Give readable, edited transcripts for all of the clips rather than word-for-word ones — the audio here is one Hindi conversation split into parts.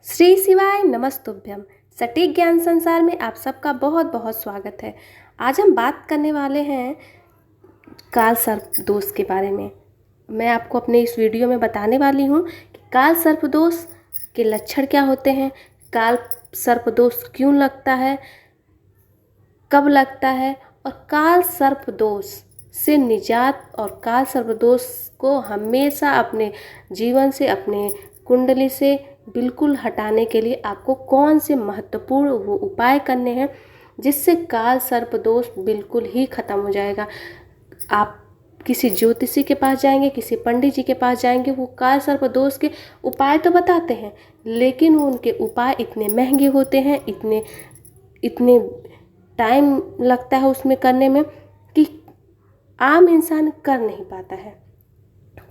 श्री शिवाय नमस्तुभ्यम। सटीक ज्ञान संसार में आप सबका बहुत बहुत स्वागत है। आज हम बात करने वाले हैं काल सर्प दोष के बारे में। मैं आपको अपने इस वीडियो में बताने वाली हूँ कि काल सर्प दोष के लक्षण क्या होते हैं, काल सर्प दोष क्यों लगता है, कब लगता है और काल सर्प दोष से निजात और काल सर्प दोष को हमेशा अपने जीवन से, अपने कुंडली से बिल्कुल हटाने के लिए आपको कौन से महत्वपूर्ण वो उपाय करने हैं जिससे काल सर्प दोष बिल्कुल ही ख़त्म हो जाएगा। आप किसी ज्योतिषी के पास जाएंगे, किसी पंडित जी के पास जाएंगे, वो काल सर्प दोष के उपाय तो बताते हैं, लेकिन वो उनके उपाय इतने महंगे होते हैं, इतने टाइम लगता है उसमें करने में कि आम इंसान कर नहीं पाता है।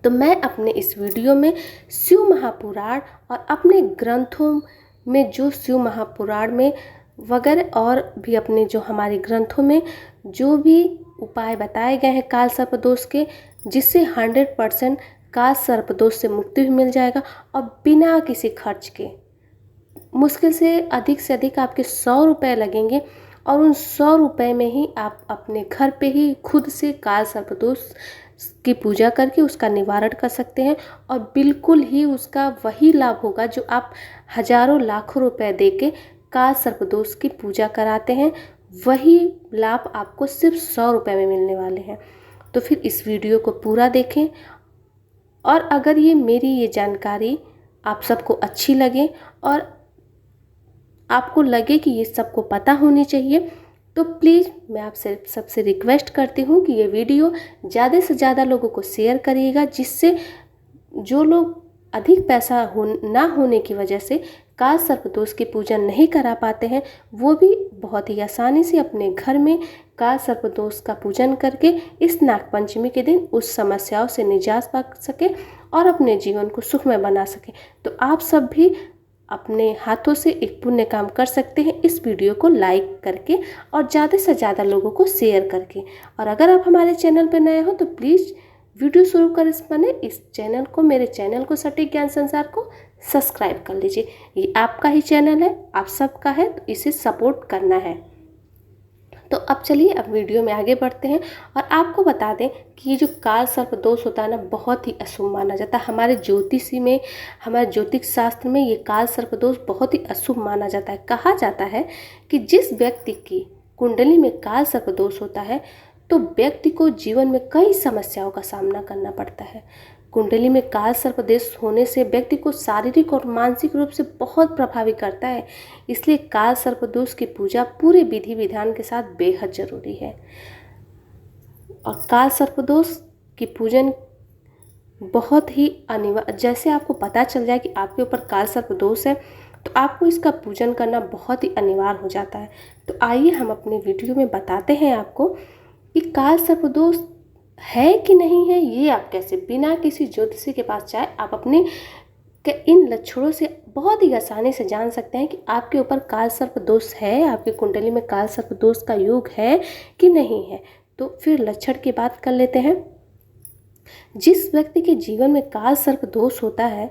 तो मैं अपने इस वीडियो में शिव महापुराण और अपने ग्रंथों में जो शिव महापुराण में वगैरह और भी अपने जो हमारे ग्रंथों में जो भी उपाय बताए गए हैं काल सर्प दोष के, जिससे 100% काल सर्प दोष से मुक्ति भी मिल जाएगा और बिना किसी खर्च के, मुश्किल से अधिक आपके 100 रुपये लगेंगे और उन 100 रुपये में ही आप अपने घर पे ही खुद से काल सर्प दोष की पूजा करके उसका निवारण कर सकते हैं और बिल्कुल ही उसका वही लाभ होगा जो आप हजारों लाखों रुपए देके काल सर्प दोष की पूजा कराते हैं। वही लाभ आपको सिर्फ 100 रुपये में मिलने वाले हैं। तो फिर इस वीडियो को पूरा देखें और अगर मेरी जानकारी आप सबको अच्छी लगे और आपको लगे कि ये सबको पता होनी चाहिए, तो प्लीज़ मैं आपसे सबसे रिक्वेस्ट करती हूँ कि ये वीडियो ज़्यादा से ज़्यादा लोगों को शेयर करिएगा, जिससे जो लोग अधिक पैसा ना होने की वजह से काल सर्प दोष की पूजन नहीं करा पाते हैं, वो भी बहुत ही आसानी से अपने घर में काल सर्प दोष का पूजन करके इस नागपंचमी के दिन उस समस्याओं से निजात पा सके और अपने जीवन को सुखमय बना सके। तो आप सब भी अपने हाथों से एक पुण्य काम कर सकते हैं, इस वीडियो को लाइक करके और ज़्यादा से ज़्यादा लोगों को शेयर करके। और अगर आप हमारे चैनल पर नए हो तो प्लीज़ वीडियो शुरू करने से पहले इस चैनल को, मेरे चैनल को सटीक ज्ञान संसार को सब्सक्राइब कर लीजिए। ये आपका ही चैनल है, आप सबका है, तो इसे सपोर्ट करना है। तो अब चलिए अब वीडियो में आगे बढ़ते हैं और आपको बता दें कि ये जो काल सर्प दोष होता है ना, बहुत ही अशुभ माना जाता है। हमारे ज्योतिषी में, हमारे ज्योतिष शास्त्र में ये काल सर्प दोष बहुत ही अशुभ माना जाता है। कहा जाता है कि जिस व्यक्ति की कुंडली में काल सर्प दोष होता है तो व्यक्ति को जीवन में कई समस्याओं का सामना करना पड़ता है। कुंडली में काल सर्प दोष होने से व्यक्ति को शारीरिक और मानसिक रूप से बहुत प्रभावित करता है। इसलिए काल सर्प दोष की पूजा पूरे विधि विधान के साथ बेहद जरूरी है। और काल सर्प दोष की पूजन बहुत ही अनिवार्य, जैसे आपको पता चल जाए कि आपके ऊपर काल सर्प दोष है तो आपको इसका पूजन करना बहुत ही अनिवार्य हो जाता है। तो आइए हम अपने वीडियो में बताते हैं आपको कि काल सर्प दोष है कि नहीं है। ये आप कैसे बिना किसी ज्योतिषी के पास जाए आप अपने के इन लक्षणों से बहुत ही आसानी से जान सकते हैं कि आपके ऊपर काल सर्प दोष है, आपकी कुंडली में काल सर्प दोष का योग है कि नहीं है। तो फिर लक्षण की बात कर लेते हैं। जिस व्यक्ति के जीवन में काल सर्प दोष होता है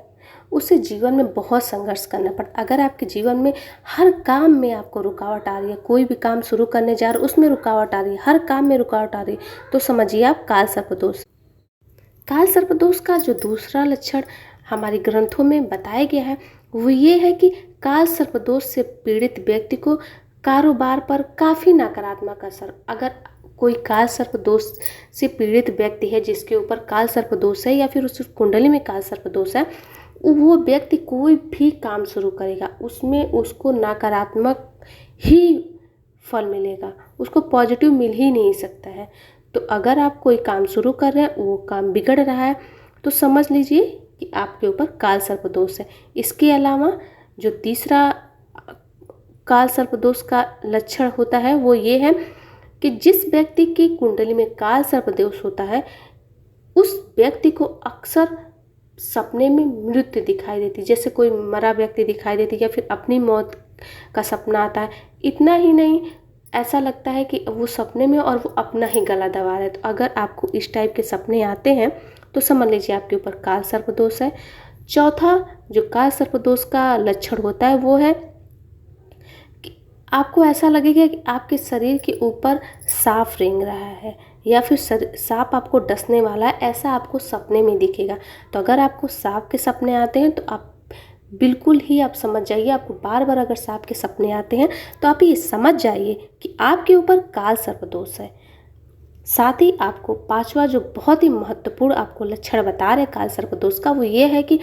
उसे जीवन में बहुत संघर्ष करना पड़ता है। अगर आपके जीवन में हर काम में आपको रुकावट आ रही है, कोई भी काम शुरू करने जा रहे हो उसमें रुकावट आ रही है, हर काम में रुकावट आ रही है, तो समझिए आप काल सर्प दोष। काल सर्प दोष का जो दूसरा लक्षण हमारे ग्रंथों में बताया गया है वो ये है कि काल सर्प दोष से पीड़ित व्यक्ति को कारोबार पर काफ़ी नकारात्मक असर, अगर कोई काल सर्प दोष से पीड़ित व्यक्ति है जिसके ऊपर काल सर्प दोष है या फिर उस कुंडली में काल सर्प दोष है, वो व्यक्ति कोई भी काम शुरू करेगा उसमें उसको नकारात्मक ही फल मिलेगा, उसको पॉजिटिव मिल ही नहीं सकता है। तो अगर आप कोई काम शुरू कर रहे हैं, वो काम बिगड़ रहा है, तो समझ लीजिए कि आपके ऊपर काल सर्प दोष है। इसके अलावा जो तीसरा काल सर्प दोष का लक्षण होता है वो ये है कि जिस व्यक्ति की कुंडली में काल सर्प दोष होता है उस व्यक्ति को अक्सर सपने में मृत्यु दिखाई देती, जैसे कोई मरा व्यक्ति दिखाई देती या फिर अपनी मौत का सपना आता है। इतना ही नहीं, ऐसा लगता है कि वो सपने में और वो अपना ही गला दबा रहे। तो अगर आपको इस टाइप के सपने आते हैं तो समझ लीजिए आपके ऊपर काल सर्प दोष है। चौथा जो काल सर्प दोष का लक्षण होता है वो है कि आपको ऐसा लगेगा कि आपके शरीर के ऊपर सांप रेंग रहा है या फिर सांप आपको डसने वाला है, ऐसा आपको सपने में दिखेगा। तो अगर आपको सांप के सपने आते हैं तो आप बिल्कुल ही आप समझ जाइए, आपको बार बार अगर सांप के सपने आते हैं तो आप ये समझ जाइए कि आपके ऊपर काल सर्प दोष है। साथ ही आपको पांचवा जो बहुत ही महत्वपूर्ण आपको लक्षण बता रहे काल सर्प दोष का, वो ये है कि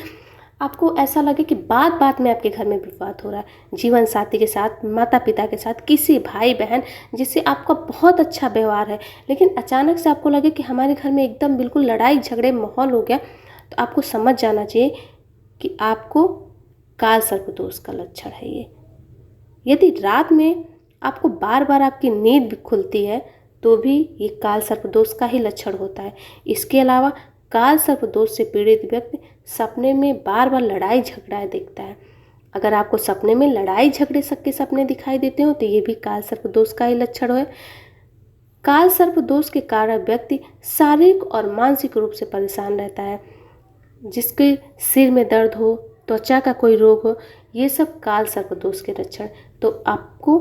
आपको ऐसा लगे कि बात बात में आपके घर में विवाद हो रहा है, जीवन साथी के साथ, माता पिता के साथ, किसी भाई बहन जिससे आपका बहुत अच्छा व्यवहार है, लेकिन अचानक से आपको लगे कि हमारे घर में एकदम बिल्कुल लड़ाई झगड़े माहौल हो गया, तो आपको समझ जाना चाहिए कि आपको काल सर्प दोष का लक्षण है ये। यदि रात में आपको बार बार आपकी नींद भी खुलती है तो भी ये काल सर्प दोष का ही लक्षण होता है। इसके अलावा काल सर्प दोष से पीड़ित व्यक्ति सपने में बार बार लड़ाई झगड़ा देखता है। अगर आपको सपने में लड़ाई झगड़े के सपने दिखाई देते हो तो ये भी काल सर्प दोष का ही लक्षण है। काल सर्प दोष के कारण व्यक्ति शारीरिक और मानसिक रूप से परेशान रहता है, जिसके सिर में दर्द हो, त्वचा का कोई रोग हो, ये सब काल सर्प दोष के लक्षण। तो आपको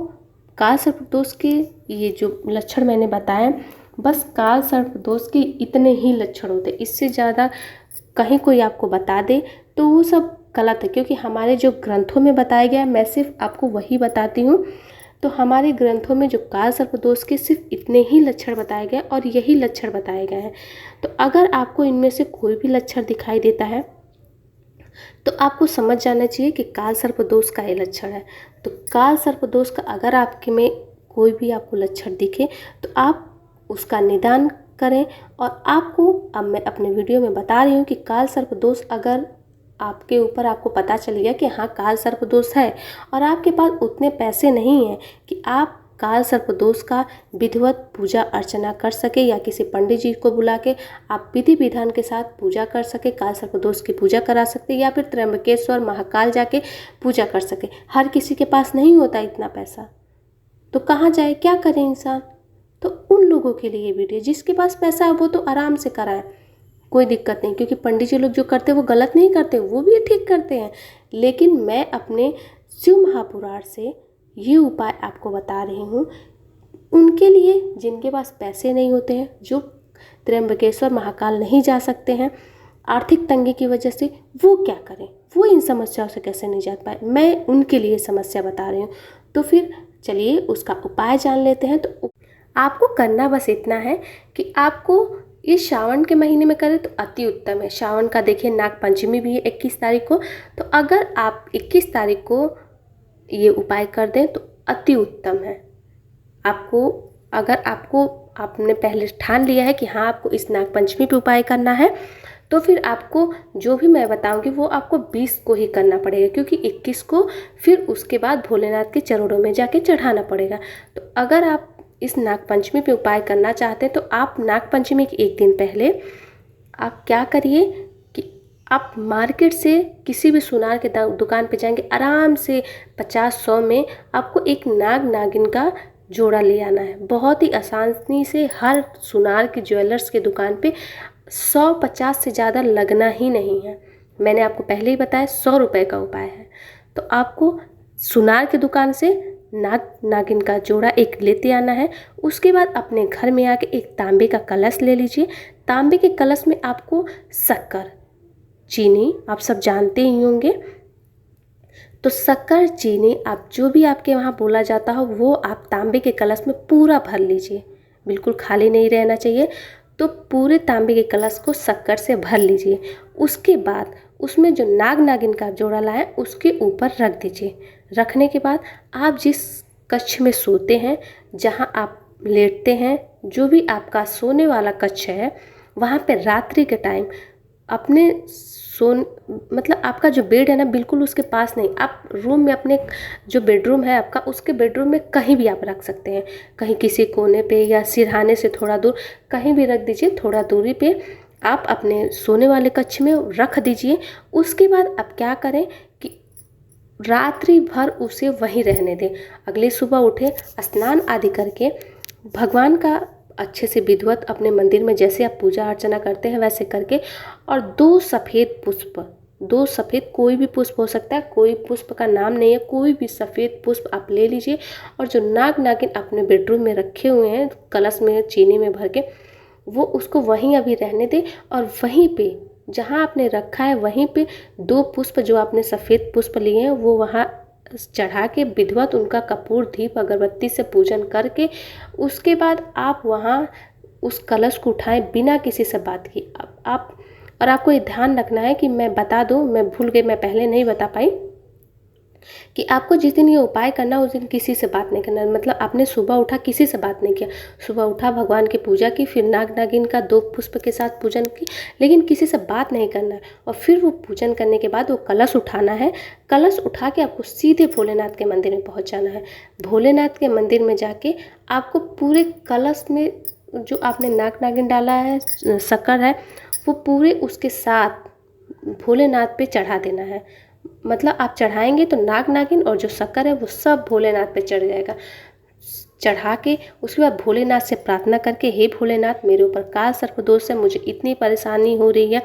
काल सर्प दोष के ये जो लक्षण मैंने बताए, बस काल सर्प दोष के इतने ही लक्षण होते हैं। इससे ज़्यादा कहीं कोई आपको बता दे तो वो सब गलत है, क्योंकि हमारे जो ग्रंथों में बताया गया है मैं सिर्फ आपको वही बताती हूँ। तो हमारे ग्रंथों में जो काल सर्प दोष के सिर्फ इतने ही लक्षण बताए गए और यही लक्षण बताए गए हैं। तो अगर आपको इनमें से कोई भी लक्षण दिखाई देता है तो आपको समझ जाना चाहिए कि काल सर्प दोष का ये लक्षण है। तो काल सर्प दोष का अगर आपके में कोई भी आपको लक्षण दिखे तो आप उसका निदान करें। और आपको अब मैं अपने वीडियो में बता रही हूँ कि काल सर्प दोष अगर आपके ऊपर आपको पता चल गया कि हाँ काल सर्प दोष है और आपके पास उतने पैसे नहीं हैं कि आप काल सर्प दोष का विधिवत पूजा अर्चना कर सके या किसी पंडित जी को बुला के आप विधि विधान के साथ पूजा कर सके, काल सर्प दोष की पूजा करा सकते, या फिर त्र्यंबकेश्वर महाकाल जाके पूजा कर सके। हर किसी के पास नहीं होता इतना पैसा, तो कहाँ जाए, क्या करे इंसान। तो उन लोगों के लिए ये वीडियो, जिसके पास पैसा है वो तो आराम से कराएं, कोई दिक्कत नहीं, क्योंकि पंडित जी लोग जो करते हैं वो गलत नहीं करते, वो भी ठीक करते हैं। लेकिन मैं अपने शिव महापुराण से ये उपाय आपको बता रही हूँ उनके लिए जिनके पास पैसे नहीं होते हैं, जो त्र्यंबकेश्वर महाकाल नहीं जा सकते हैं आर्थिक तंगी की वजह से, वो क्या करें, वो इन समस्याओं से कैसे निजात पाए, मैं उनके लिए समस्या बता रही हूँ। तो फिर चलिए उसका उपाय जान लेते हैं। तो आपको करना बस इतना है कि आपको ये श्रावण के महीने में करें तो अति उत्तम है। श्रावण का देखिए नाग पंचमी भी है 21 तारीख को, तो अगर आप 21 तारीख को ये उपाय कर दें तो अति उत्तम है। अगर आपने पहले ठान लिया है कि हाँ आपको इस नाग पंचमी पे उपाय करना है, तो फिर आपको जो भी मैं बताऊंगी वो आपको 20 को ही करना पड़ेगा, क्योंकि 21 को फिर उसके बाद भोलेनाथ के चरणों में जाके चढ़ाना पड़ेगा। तो अगर आप इस नाग पंचमी पे उपाय करना चाहते हैं तो आप नाग पंचमी के एक दिन पहले आप क्या करिए कि आप मार्केट से किसी भी सुनार के दुकान पे जाएंगे, आराम से 50-100 में आपको एक नाग नागिन का जोड़ा ले आना है। बहुत ही आसानी से हर सुनार की ज्वेलर्स के दुकान पे 150 से ज़्यादा लगना ही नहीं है। मैंने आपको पहले ही बताया 100 रुपये का उपाय है। तो आपको सुनार की दुकान से नाग नागिन का जोड़ा एक लेते आना है। उसके बाद अपने घर में आके एक तांबे का कलश ले लीजिए। तांबे के कलश में आपको शक्कर, चीनी, आप सब जानते ही होंगे, तो शक्कर, चीनी, आप जो भी आपके वहाँ बोला जाता हो वो आप तांबे के कलश में पूरा भर लीजिए, बिल्कुल खाली नहीं रहना चाहिए। तो पूरे तांबे के कलश को शक्कर से भर लीजिए। उसके बाद उसमें जो नाग नागिन का जोड़ा लाएं उसके ऊपर रख दीजिए। रखने के बाद आप जिस कक्ष में सोते हैं, जहां आप लेटते हैं, जो भी आपका सोने वाला कक्ष है, वहां पे रात्रि के टाइम अपने मतलब आपका जो बेड है ना बिल्कुल उसके पास नहीं, आप रूम में अपने जो बेडरूम है आपका, उसके बेडरूम में कहीं भी आप रख सकते हैं, कहीं किसी कोने पे या सिरहाने से थोड़ा दूर कहीं भी रख दीजिए। थोड़ा दूरी पे आप अपने सोने वाले कक्ष में रख दीजिए। उसके बाद आप क्या करें कि रात्रि भर उसे वहीं रहने दें। अगले सुबह उठे, स्नान आदि करके भगवान का अच्छे से विधिवत अपने मंदिर में जैसे आप पूजा अर्चना करते हैं वैसे करके, और 2 सफ़ेद पुष्प 2 सफ़ेद कोई भी पुष्प हो सकता है, कोई पुष्प का नाम नहीं है, कोई भी सफ़ेद पुष्प आप ले लीजिए और जो नाग नागिन अपने बेडरूम में रखे हुए हैं कलश में चीनी में भर के, वो उसको वहीं अभी रहने दें और वहीं पे जहाँ आपने रखा है वहीं पे 2 पुष्प जो आपने सफ़ेद पुष्प लिए हैं वो वहाँ चढ़ा के विधिवत उनका कपूर दीप अगरबत्ती से पूजन करके उसके बाद आप वहाँ उस कलश को उठाएं बिना किसी से बात की। आप और आपको ये ध्यान रखना है कि मैं बता दूं, मैं भूल गई, मैं पहले नहीं बता पाई कि आपको जिस दिन ये उपाय करना उस दिन किसी से बात नहीं करना। मतलब आपने सुबह उठा किसी से बात नहीं किया, सुबह उठा भगवान की पूजा की, फिर नाग नागिन का 2 पुष्प के साथ पूजन की, लेकिन किसी से बात नहीं करना है। और फिर वो पूजन करने के बाद वो कलश उठाना है। कलश उठा के आपको सीधे भोलेनाथ के मंदिर में पहुँच जाना है। भोलेनाथ के मंदिर में जाके आपको पूरे कलश में जो आपने नाग नागिन डाला है, शक्कर है, वो पूरे उसके साथ भोलेनाथ पे चढ़ा देना है। मतलब आप चढ़ाएंगे तो नाग नागिन और जो शक्कर है वो सब भोलेनाथ पे चढ़ जाएगा। चढ़ा के उसके बाद भोलेनाथ से प्रार्थना करके, हे भोलेनाथ मेरे ऊपर काल सर्प दोष है, मुझे इतनी परेशानी हो रही है,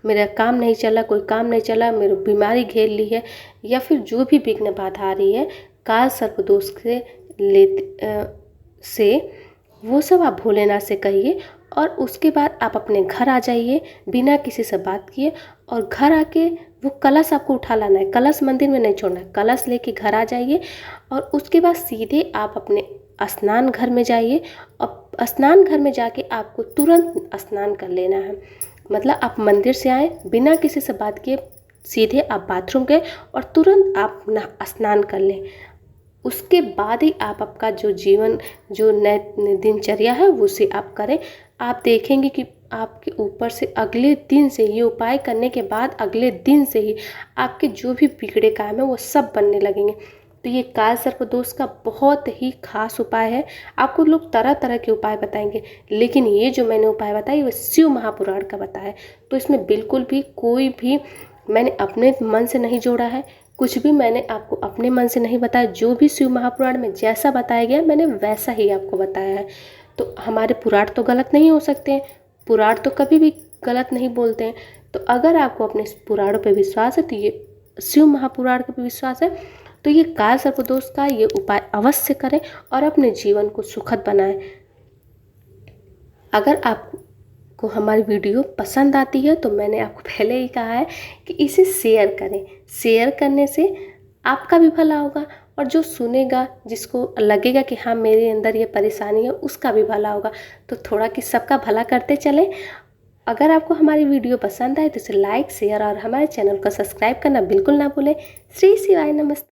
मेरा काम नहीं चला, कोई काम नहीं चला, मेरी बीमारी घेर ली है, या फिर जो भी विघ्न बाधा आ रही है काल सर्प दोष से वो सब आप भोलेनाथ से कहिए। और उसके बाद आप अपने घर आ जाइए बिना किसी से बात किए, और घर आके वो कलश आपको उठा लाना है, कलश मंदिर में नहीं छोड़ना है, कलश लेके घर आ जाइए। और उसके बाद सीधे आप अपने स्नान घर में जाइए और स्नान घर में जाके आपको तुरंत स्नान कर लेना है। मतलब आप मंदिर से आए बिना किसी से बात किए, सीधे आप बाथरूम गए और तुरंत आप स्नान कर लें। उसके बाद ही आप आपका जो जीवन जो नए दिनचर्या है उसे आप करें। आप देखेंगे कि आपके ऊपर से अगले दिन से, ये उपाय करने के बाद अगले दिन से ही आपके जो भी बिगड़े काम है वो सब बनने लगेंगे। तो ये काल सर्प दोष का बहुत ही खास उपाय है। आपको लोग तरह तरह के उपाय बताएंगे, लेकिन ये जो मैंने उपाय बताई वो शिव महापुराण का बताया है। तो इसमें बिल्कुल भी कोई भी मैंने अपने मन से नहीं जोड़ा है, कुछ भी मैंने आपको अपने मन से नहीं बताया। जो भी शिव महापुराण में जैसा बताया गया मैंने वैसा ही आपको बताया है। तो हमारे पुराण तो गलत नहीं हो सकते हैं, पुराण तो कभी भी गलत नहीं बोलते हैं। तो अगर आपको अपने पुराणों पर विश्वास है, तो ये शिव महापुराण पर विश्वास है, तो ये काल सर्पदोष का ये उपाय अवश्य करें और अपने जीवन को सुखद बनाएं। अगर आपको हमारी वीडियो पसंद आती है तो मैंने आपको पहले ही कहा है कि इसे शेयर करें। शेयर करने से आपका भी भला होगा और जो सुनेगा, जिसको लगेगा कि हाँ मेरे अंदर ये परेशानी है, उसका भी भला होगा। तो थोड़ा कि सबका भला करते चलें। अगर आपको हमारी वीडियो पसंद आए तो इसे लाइक, शेयर और हमारे चैनल को सब्सक्राइब करना बिल्कुल ना भूलें। श्री शिवाय नमस्ते।